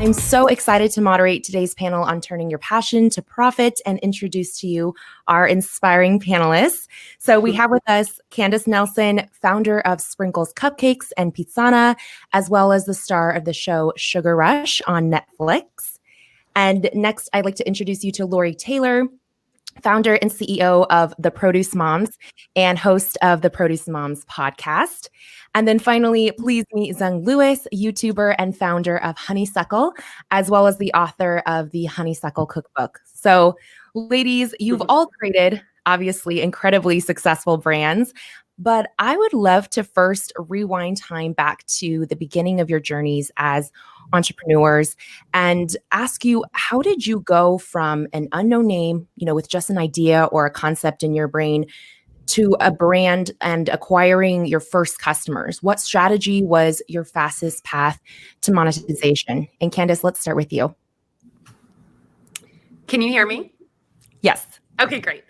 I'm so excited to moderate today's panel on turning your passion to profit and introduce to you our inspiring panelists. So we have with us Candace Nelson, founder of Sprinkles Cupcakes and Pizzana, as well as the star of the show Sugar Rush on Netflix. And next, I'd like to introduce you to Lori Taylor, founder and CEO of The Produce Moms and host of the Produce Moms podcast. And then finally, please meet Dzung Lewis, YouTuber and founder of Honeysuckle, as well as the author of the Honeysuckle Cookbook. So, ladies, you've all created, obviously, incredibly successful brands, but I would love to first rewind time back to the beginning of your journeys as entrepreneurs and ask you, how did you go from an unknown name, with just an idea or a concept in your brain, to a brand and acquiring your first customers? What strategy was your fastest path to monetization? And Candace, let's start with you. Can you hear me? Yes. Okay, great.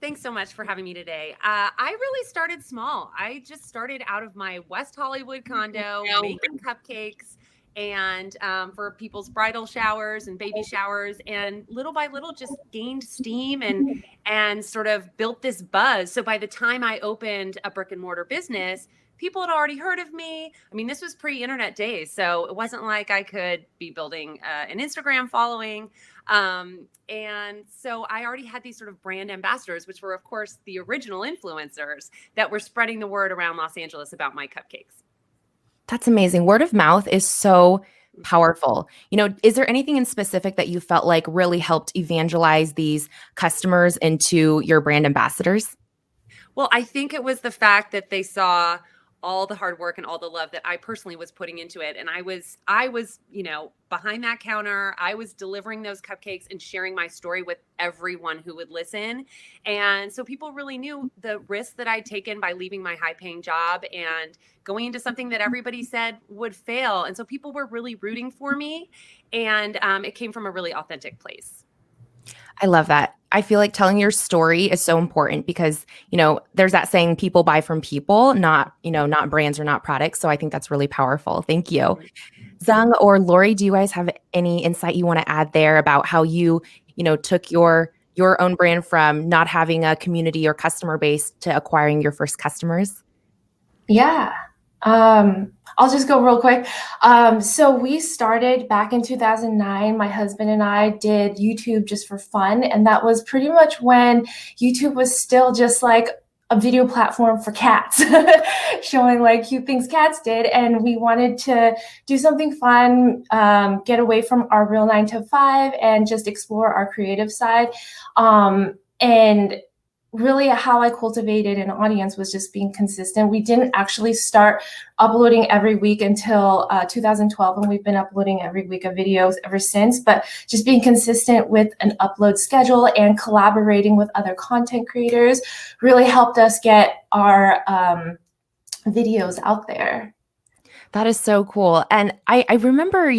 Thanks so much for having me today. I really started small. I just started out of my West Hollywood condo making cupcakes and for people's bridal showers and baby showers, and little by little just gained steam and sort of built this buzz. So by the time I opened a brick and mortar business, people had already heard of me. I mean, this was pre-internet days, so it wasn't like I could be building an Instagram following. And so I already had these sort of brand ambassadors, which were, of course, the original influencers that were spreading the word around Los Angeles about my cupcakes. That's amazing. Word of mouth is so powerful. Is there anything in specific that you felt like really helped evangelize these customers into your brand ambassadors? Well, I think it was the fact that they saw all the hard work and all the love that I personally was putting into it. And I was, behind that counter, I was delivering those cupcakes and sharing my story with everyone who would listen. And so people really knew the risk that I'd taken by leaving my high paying job and going into something that everybody said would fail. And so people were really rooting for me. And it came from a really authentic place. I love that. I feel like telling your story is so important because, there's that saying, people buy from people, not brands or not products. So I think that's really powerful. Thank you. Dzung or Lori, do you guys have any insight you want to add there about how you, took your own brand from not having a community or customer base to acquiring your first customers? Yeah. I'll just go real quick. So we started back in 2009. My husband and I did YouTube just for fun. And that was pretty much when YouTube was still just like a video platform for cats, showing like cute things cats did. And we wanted to do something fun, get away from our real 9 to 5 and just explore our creative side. And really how I cultivated an audience was just being consistent. We didn't actually start uploading every week until 2012, and we've been uploading every week of videos ever since, but just being consistent with an upload schedule and collaborating with other content creators really helped us get our videos out there. That is so cool. And I remember,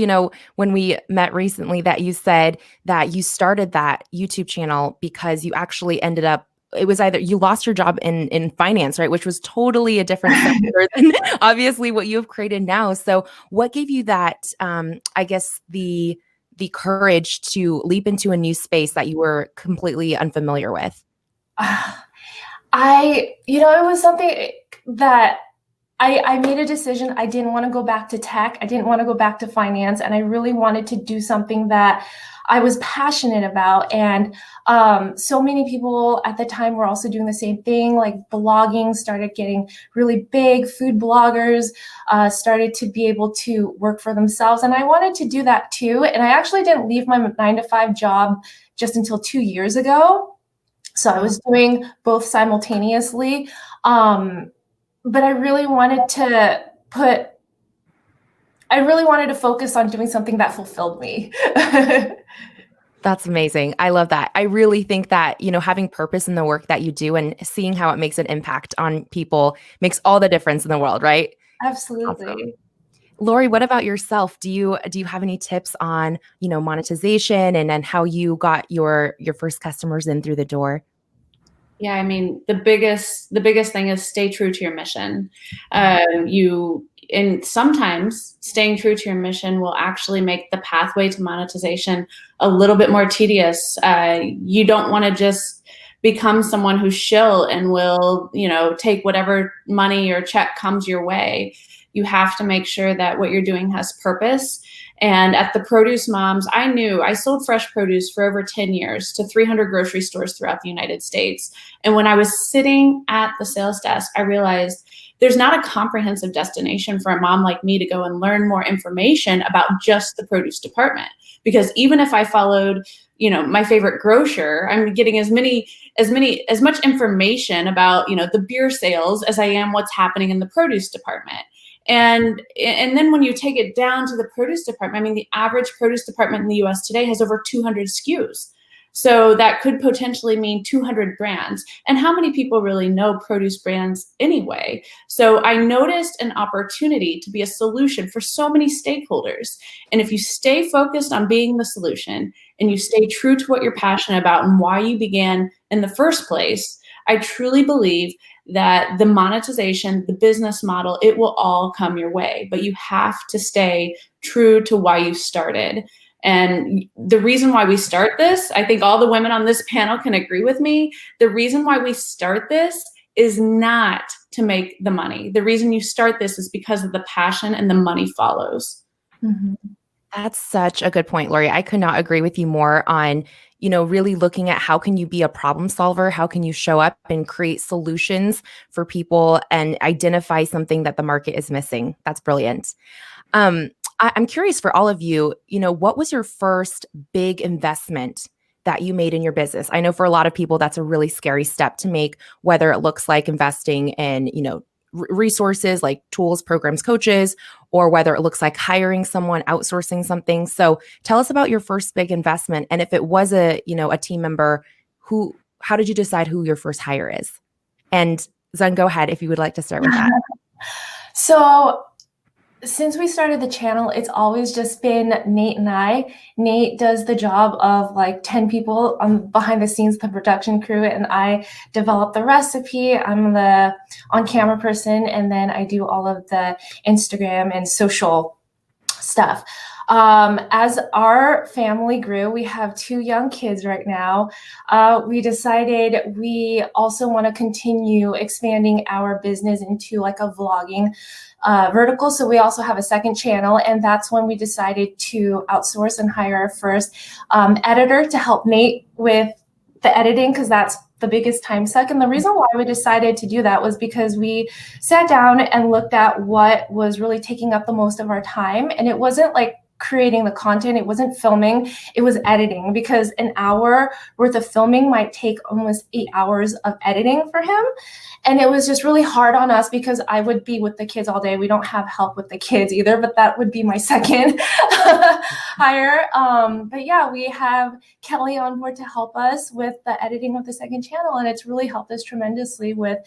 when we met recently that you said that you started that YouTube channel because you actually ended up, it was either you lost your job in finance, right? Which was totally a different sector than obviously what you have created now. So what gave you that, I guess, the courage to leap into a new space that you were completely unfamiliar with? It was something that I made a decision. I didn't want to go back to tech. I didn't want to go back to finance. And I really wanted to do something that I was passionate about. And so many people at the time were also doing the same thing, like blogging started getting really big. Food bloggers started to be able to work for themselves. And I wanted to do that too. And I actually didn't leave my 9 to 5 job just until 2 years ago. So I was doing both simultaneously. But I really wanted to focus on doing something that fulfilled me. That's amazing. I love that. I really think that, having purpose in the work that you do and seeing how it makes an impact on people makes all the difference in the world, right? Absolutely. Awesome. Lori, what about yourself? Do you have any tips on, monetization and how you got your first customers in through the door? Yeah, I mean, the biggest thing is stay true to your mission. and sometimes staying true to your mission will actually make the pathway to monetization a little bit more tedious. You don't want to just become someone who's shill and will, take whatever money or check comes your way. You have to make sure that what you're doing has purpose. And at the Produce Moms, I sold fresh produce for over 10 years to 300 grocery stores throughout the United States. And when I was sitting at the sales desk, I realized there's not a comprehensive destination for a mom like me to go and learn more information about just the produce department. Because even if I followed, my favorite grocer, I'm getting as much information about, the beer sales as I am what's happening in the produce department. And then when you take it down to the produce department, the average produce department in the US today has over 200 SKUs. So that could potentially mean 200 brands. And how many people really know produce brands anyway? So I noticed an opportunity to be a solution for so many stakeholders. And if you stay focused on being the solution and you stay true to what you're passionate about and why you began in the first place, I truly believe that the monetization, the business model, it will all come your way, but you have to stay true to why you started. And the reason why we start this, I think all the women on this panel can agree with me. The reason why we start this is not to make the money. The reason you start this is because of the passion, and the money follows. Mm-hmm. That's such a good point, Lori. I could not agree with you more on, really looking at how can you be a problem solver? How can you show up and create solutions for people and identify something that the market is missing? That's brilliant. I'm curious for all of you, what was your first big investment that you made in your business? I know for a lot of people, that's a really scary step to make, whether it looks like investing in, resources like tools, programs, coaches, or whether it looks like hiring someone, outsourcing something. So tell us about your first big investment. And if it was a team member, how did you decide who your first hire is? And Dzung, go ahead if you would like to start with that. So since we started the channel, it's always just been Nate and I. Nate does the job of like 10 people behind the scenes, the production crew, and I develop the recipe. I'm the on-camera person, and then I do all of the Instagram and social stuff. As our family grew, we have 2 young kids right now. We decided we also want to continue expanding our business into like a vlogging vertical. So we also have a second channel, and that's when we decided to outsource and hire our first editor to help Nate with the editing, because that's the biggest time suck. And the reason why we decided to do that was because we sat down and looked at what was really taking up the most of our time. And it wasn't like creating the content, it wasn't filming, it was editing, because an hour worth of filming might take almost 8 hours of editing for him. And it was just really hard on us because I would be with the kids all day. We don't have help with the kids either, but that would be my second hire. But yeah, we have Kelly on board to help us with the editing of the second channel. And it's really helped us tremendously with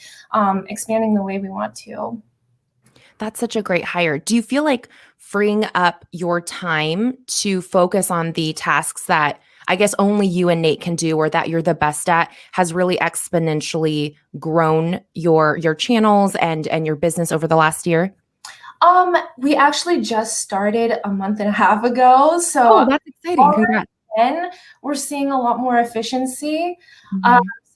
expanding the way we want to. That's such a great hire. Do you feel like freeing up your time to focus on the tasks that I guess only you and Nate can do, or that you're the best at, has really exponentially grown your channels and your business over the last year? We actually just started a month and a half ago. So that's exciting. Congrats. Then we're seeing a lot more efficiency.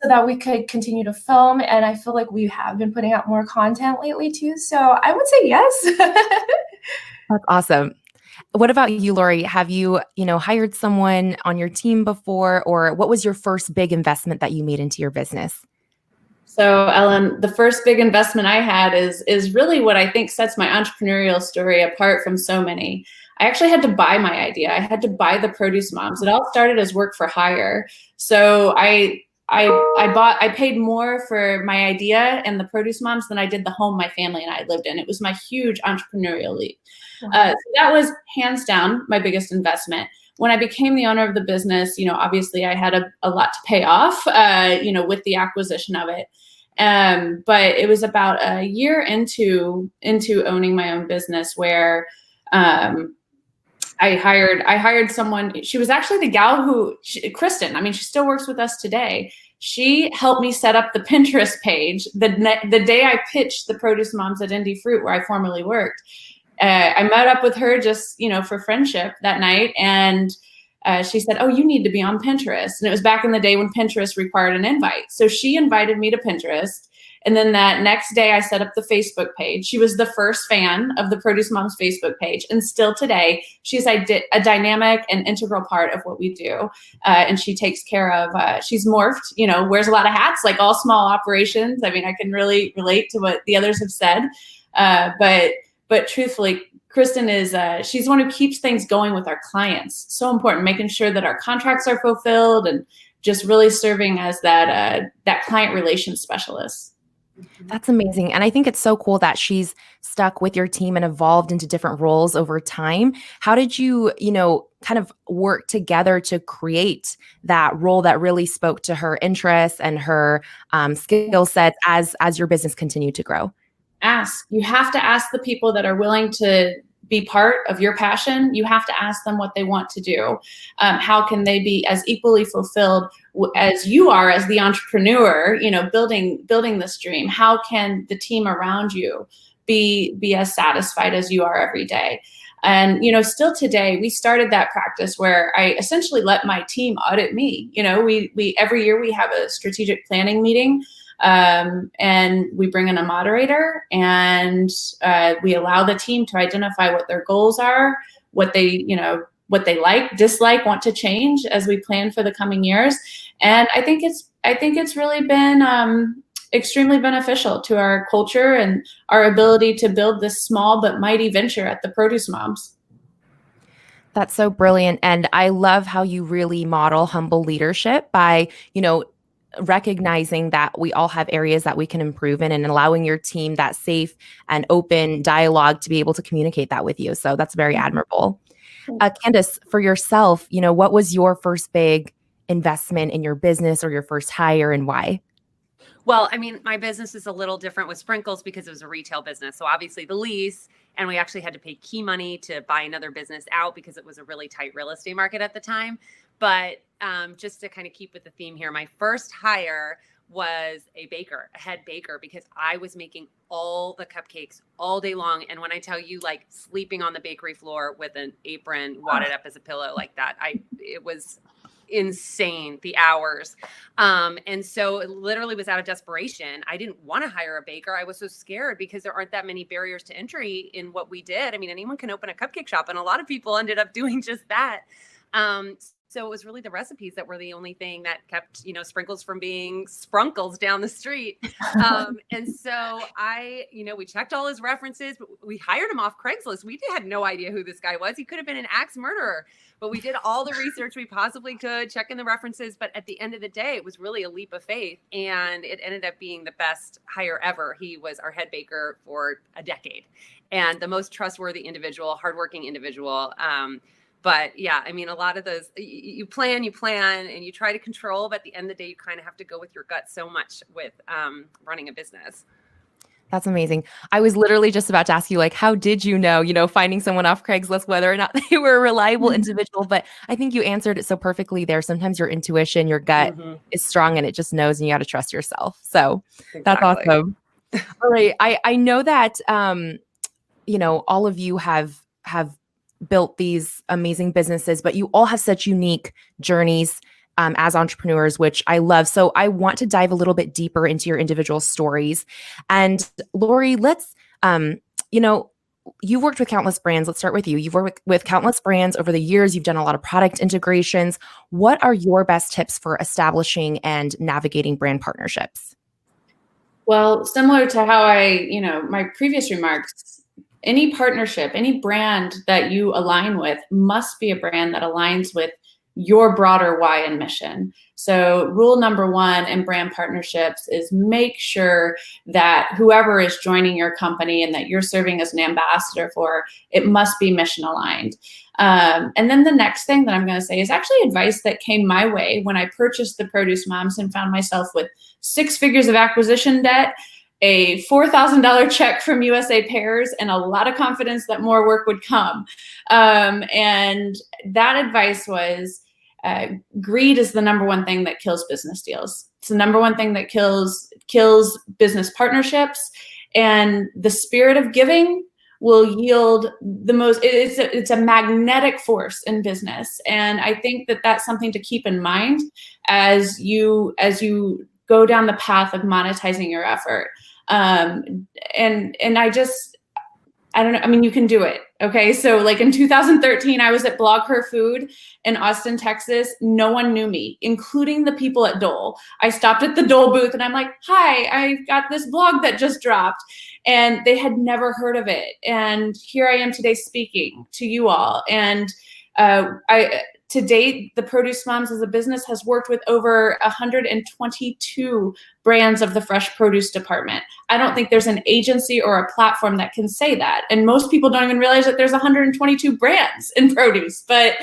So that we could continue to film. And I feel like we have been putting out more content lately too. So I would say yes. That's awesome. What about you, Lori? Have you, hired someone on your team before, or what was your first big investment that you made into your business? So Ellen, the first big investment I had is really what I think sets my entrepreneurial story apart from so many. I actually had to buy my idea. I had to buy the Produce Moms. It all started as work for hire. So I paid more for my idea and the Produce Moms than I did the home my family and I lived in. It was my huge entrepreneurial leap. So that was hands down my biggest investment. When I became the owner of the business, obviously I had a lot to pay off, with the acquisition of it. But it was about a year into owning my own business where I hired someone. She was actually the gal Kristen. She still works with us today. She helped me set up the Pinterest page the day I pitched the Produce Moms at Indie Fruit, where I formerly worked. I met up with her just, for friendship that night. And she said, "Oh, you need to be on Pinterest." And it was back in the day when Pinterest required an invite. So she invited me to Pinterest. And then that next day I set up the Facebook page. She was the first fan of the Produce Moms Facebook page. And still today, she's a dynamic and integral part of what we do. And she takes care of, she's morphed, wears a lot of hats, like all small operations. I mean, I can really relate to what the others have said. But truthfully, Kristen she's the one who keeps things going with our clients. So important, making sure that our contracts are fulfilled and just really serving as that client relations specialist. That's amazing. And I think it's so cool that she's stuck with your team and evolved into different roles over time. How did you, kind of work together to create that role that really spoke to her interests and her skill sets as your business continued to grow? You have to ask the people that are willing to be part of your passion. You have to ask them what they want to do. How can they be as equally fulfilled as you are as the entrepreneur, building this dream? How can the team around you be as satisfied as you are every day? And, still today, we started that practice where I essentially let my team audit me. We every year we have a strategic planning meeting. And we bring in a moderator, and we allow the team to identify what their goals are, what they like, dislike, want to change as we plan for the coming years. And I think it's really been extremely beneficial to our culture and our ability to build this small but mighty venture at the Produce Moms. That's so brilliant. And I love how you really model humble leadership by, recognizing that we all have areas that we can improve in and allowing your team that safe and open dialogue to be able to communicate that with you. So that's very admirable. Candace, for yourself, what was your first big investment in your business or your first hire, and why? Well, I mean, my business is a little different with Sprinkles because it was a retail business. So obviously the lease, and we actually had to pay key money to buy another business out because it was a really tight real estate market at the time. But just to kind of keep with the theme here, my first hire was a head baker, because I was making all the cupcakes all day long. And when I tell you, like, sleeping on the bakery floor with an apron wadded up as a pillow like that, it was insane, the hours. And so it literally was out of desperation. I didn't want to hire a baker. I was so scared because there aren't that many barriers to entry in what we did. I mean, anyone can open a cupcake shop, and a lot of people ended up doing just that. So it was really the recipes that were the only thing that kept, Sprinkles from being Sprunkles down the street. And so we checked all his references, but we hired him off Craigslist. We had no idea who this guy was. He could have been an axe murderer, but we did all the research we possibly could, checking the references. But at the end of the day, it was really a leap of faith, and it ended up being the best hire ever. He was our head baker for a decade, and the most trustworthy individual, hardworking individual. But yeah, I mean, a lot of those, you plan, and you try to control, but at the end of the day, you kind of have to go with your gut so much with running a business. That's amazing. I was literally just about to ask you, like, how did you know, finding someone off Craigslist, whether or not they were a reliable individual? But I think you answered it so perfectly there. Sometimes your intuition, your gut is strong, and it just knows, and you got to trust yourself. So That's awesome. All right. I know that, all of you have built these amazing businesses, but you all have such unique journeys as entrepreneurs, which I love. So I want to dive a little bit deeper into your individual stories. And Lori, let's, you've worked with countless brands. Let's start with you. You've worked with countless brands over the years. You've done a lot of product integrations. What are your best tips for establishing and navigating brand partnerships? Well, similar to how my previous remarks, any partnership, any brand that you align with must be a brand that aligns with your broader why and mission. So rule number one in brand partnerships is make sure that whoever is joining your company and that you're serving as an ambassador for, it must be mission aligned. And then the next thing that I'm going to say is actually advice that came my way when I purchased the Produce Moms and found myself with 6 figures of acquisition debt, a $4,000 check from USA Pears, and a lot of confidence that more work would come. And that advice was, greed is the number one thing that kills business deals. It's the number one thing that kills business partnerships, and the spirit of giving will yield the most. It's a magnetic force in business. And I think that that's something to keep in mind as you go down the path of monetizing your effort. And I don't know. I mean, you can do it. Okay. So like in 2013, I was at BlogHer Food in Austin, Texas. No one knew me, including the people at Dole. I stopped at the Dole booth and I'm like, hi, I've got this blog that just dropped. And they had never heard of it. And here I am today speaking to you all. And to date, the Produce Moms as a business has worked with over 122 brands of the fresh produce department. I don't think there's an agency or a platform that can say that. And most people don't even realize that there's 122 brands in produce. But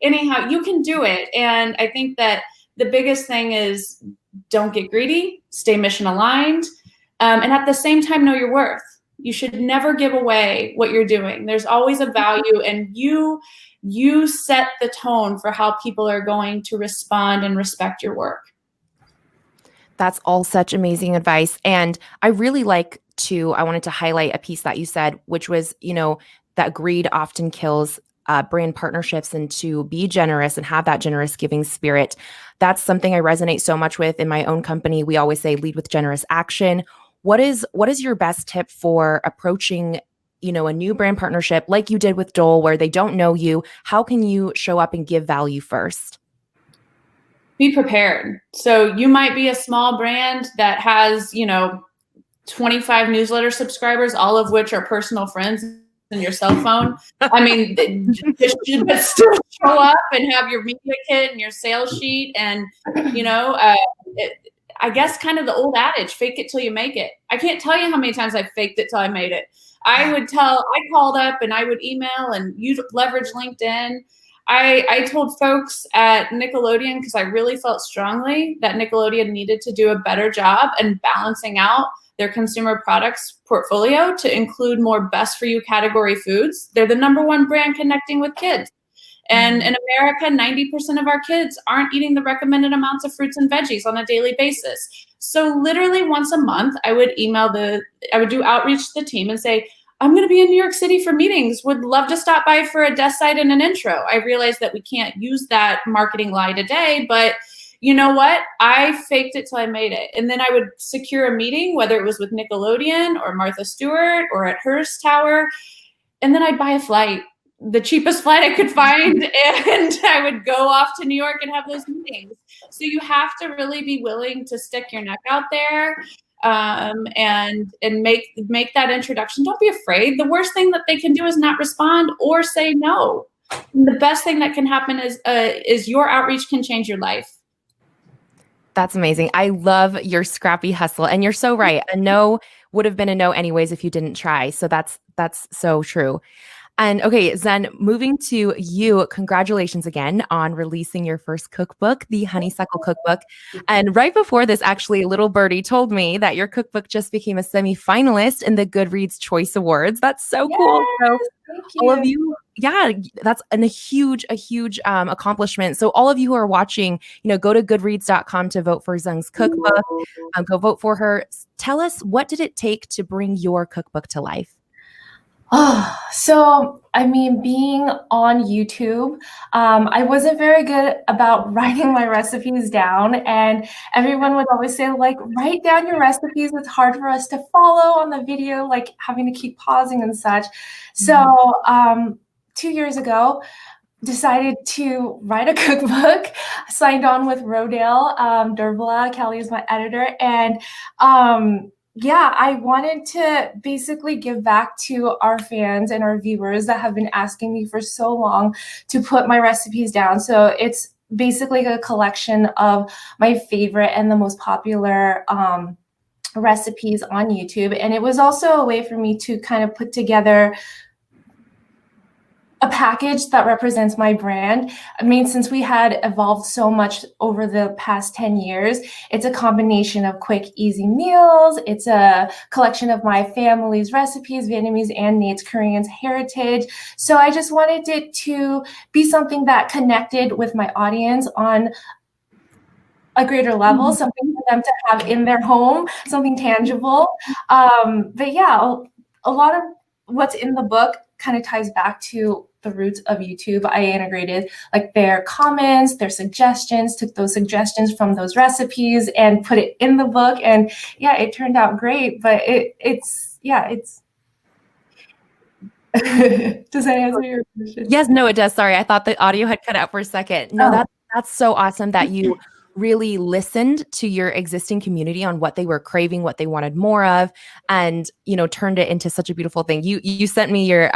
anyhow, you can do it. And I think that the biggest thing is don't get greedy, stay mission aligned, and at the same time, know your worth. You should never give away what you're doing. There's always a value, and you set the tone for how people are going to respond and respect your work. That's all such amazing advice. And I really I wanted to highlight a piece that you said, which was, that greed often kills brand partnerships, and to be generous and have that generous giving spirit. That's something I resonate so much with in my own company. We always say lead with generous action. What is your best tip for approaching a new brand partnership like you did with Dole, where they don't know you? How can you show up and give value first? Be prepared. So you might be a small brand that has, 25 newsletter subscribers, all of which are personal friends in your cell phone. I mean, just still show up and have your media kit and your sales sheet. And, I guess kind of the old adage, fake it till you make it. I can't tell you how many times I faked it till I made it. I called up and I would email, and you'd leverage LinkedIn. I told folks at Nickelodeon, because I really felt strongly that Nickelodeon needed to do a better job in balancing out their consumer products portfolio to include more best for you category foods. They're the number one brand connecting with kids. And in America, 90% of our kids aren't eating the recommended amounts of fruits and veggies on a daily basis. So literally once a month, I would do outreach to the team and say, I'm going to be in New York City for meetings. Would love to stop by for a desk site and an intro. I realize that we can't use that marketing lie today, but you know what? I faked it till I made it. And then I would secure a meeting, whether it was with Nickelodeon or Martha Stewart or at Hearst Tower. And then I'd buy a flight, the cheapest flight I could find, and I would go off to New York and have those meetings. So you have to really be willing to stick your neck out there, and make that introduction. Don't be afraid. The worst thing that they can do is not respond or say no. And the best thing that can happen is your outreach can change your life. That's amazing. I love your scrappy hustle, and you're so right. A no would have been a no anyways if you didn't try. So that's so true. And okay, Zen, moving to you, congratulations again on releasing your first cookbook, the Honeysuckle Cookbook. And right before this, actually, little birdie told me that your cookbook just became a semi-finalist in the Goodreads Choice Awards. That's so cool. So all of you, that's a huge accomplishment. So all of you who are watching, go to goodreads.com to vote for Dzung's cookbook. Go vote for her. Tell us, what did it take to bring your cookbook to life? So, being on YouTube, I wasn't very good about writing my recipes down, and everyone would always say, write down your recipes. It's hard for us to follow on the video, having to keep pausing and such. So, 2 years ago, decided to write a cookbook, signed on with Rodale Derbla. Kelly is my editor, and I wanted to basically give back to our fans and our viewers that have been asking me for so long to put my recipes down. So it's basically a collection of my favorite and the most popular recipes on YouTube. And it was also a way for me to kind of put together a package that represents my brand. Since we had evolved so much over the past 10 years, it's a combination of quick, easy meals. It's a collection of my family's recipes, Vietnamese and Nate's Korean's heritage. So I just wanted it to be something that connected with my audience on a greater level, something for them to have in their home, something tangible. But yeah, a lot of what's in the book kind of ties back to the roots of YouTube. I integrated like their comments, their suggestions, took those suggestions from those recipes and put it in the book. And yeah, it turned out great, but it's does that answer your question? Yes, no, it does. Sorry, I thought the audio had cut out for a second. No, Oh. that's so awesome that you really listened to your existing community on what they were craving, what they wanted more of, and turned it into such a beautiful thing. You sent me your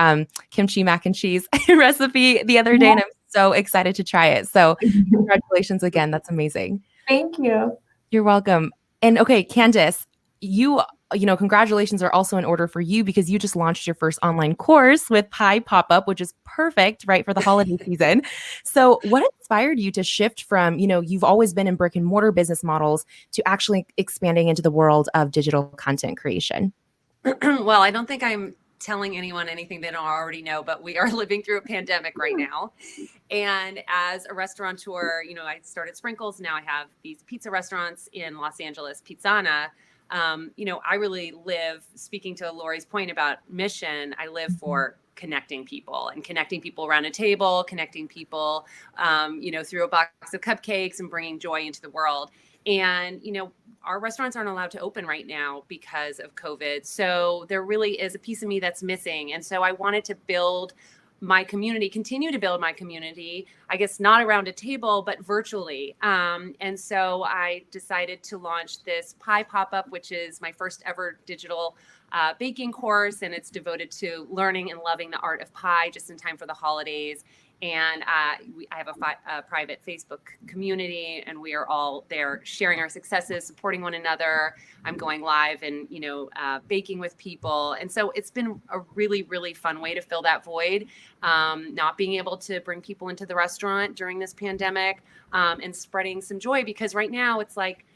kimchi mac and cheese recipe the other day, and I'm so excited to try it. So congratulations again. That's amazing. Thank you. You're welcome. And okay, Candace, congratulations are also in order for you because you just launched your first online course with Pie Pop-Up, which is perfect, right, for the holiday season. So what inspired you to shift from, you've always been in brick and mortar business models to actually expanding into the world of digital content creation? Well, I don't think I'm telling anyone anything they don't already know, but we are living through a pandemic right now. And as a restaurateur, I started Sprinkles. Now I have these pizza restaurants in Los Angeles, Pizzana. I really live, speaking to Lori's point about mission, I live for connecting people around a table, connecting people, through a box of cupcakes and bringing joy into the world. And, our restaurants aren't allowed to open right now because of COVID. So there really is a piece of me that's missing. And so I wanted to build my community, continue to build my community, I guess not around a table, but virtually. And so I decided to launch this Pie Pop-Up, which is my first ever digital baking course. And it's devoted to learning and loving the art of pie just in time for the holidays. And I have a private Facebook community, and we are all there sharing our successes, supporting one another. I'm going live and, baking with people. And so it's been a really, really fun way to fill that void, not being able to bring people into the restaurant during this pandemic, and spreading some joy, because right now it's like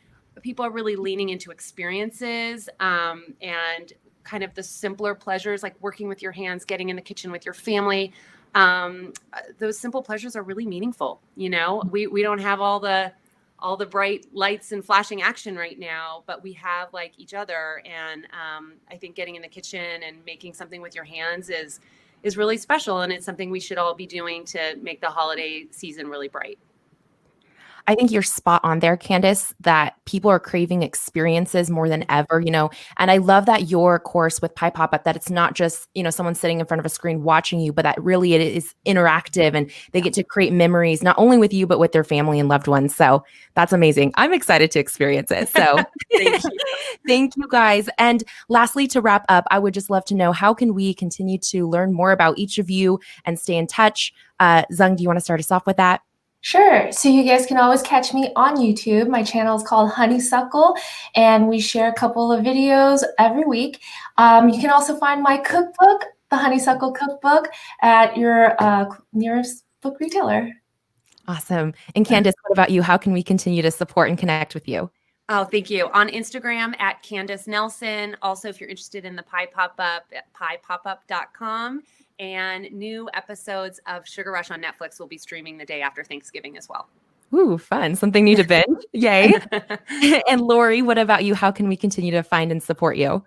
people are really leaning into experiences, and kind of the simpler pleasures, like working with your hands, getting in the kitchen with your family. Those simple pleasures are really meaningful. We don't have all the bright lights and flashing action right now, but we have like each other. And I think getting in the kitchen and making something with your hands is really special. And it's something we should all be doing to make the holiday season really bright. I think you're spot on there, Candace, that people are craving experiences more than ever, and I love that your course with Pie Pop-Up, that it's not just, someone sitting in front of a screen watching you, but that really it is interactive and they get to create memories, not only with you, but with their family and loved ones. So that's amazing. I'm excited to experience it. So Thank you. Thank you guys. And lastly, to wrap up, I would just love to know, how can we continue to learn more about each of you and stay in touch? Dzung, do you want to start us off with that? Sure. So you guys can always catch me on YouTube. My channel is called Honeysuckle, and we share a couple of videos every week. You can also find my cookbook, the Honeysuckle Cookbook, at your nearest book retailer. Awesome. And Candace, what about you? How can we continue to support and connect with you? Oh, thank you. On Instagram at Candace Nelson. Also, if you're interested in the Pie Pop-Up, at piepop-up.com. And new episodes of Sugar Rush on Netflix will be streaming the day after Thanksgiving as well. Ooh, fun. Something new to binge. Yay. And Lori, what about you? How can we continue to find and support you?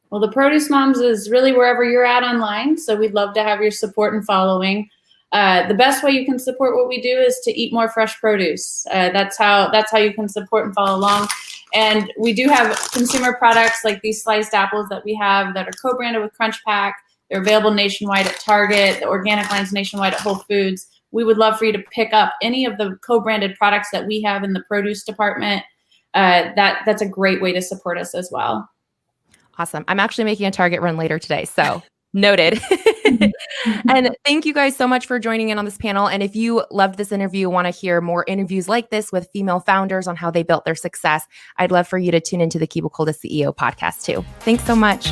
Well, the Produce Moms is really wherever you're at online. So we'd love to have your support and following. The best way you can support what we do is to eat more fresh produce. That's how you can support and follow along. And we do have consumer products like these sliced apples that we have that are co-branded with Crunch Pack. They're available nationwide at Target, the organic lines nationwide at Whole Foods. We would love for you to pick up any of the co-branded products that we have in the produce department. That's a great way to support us as well. Awesome. I'm actually making a Target run later today, so noted. And thank you guys so much for joining in on this panel. And if you loved this interview, want to hear more interviews like this with female founders on how they built their success, I'd love for you to tune into the Cubicle to CEO podcast too. Thanks so much.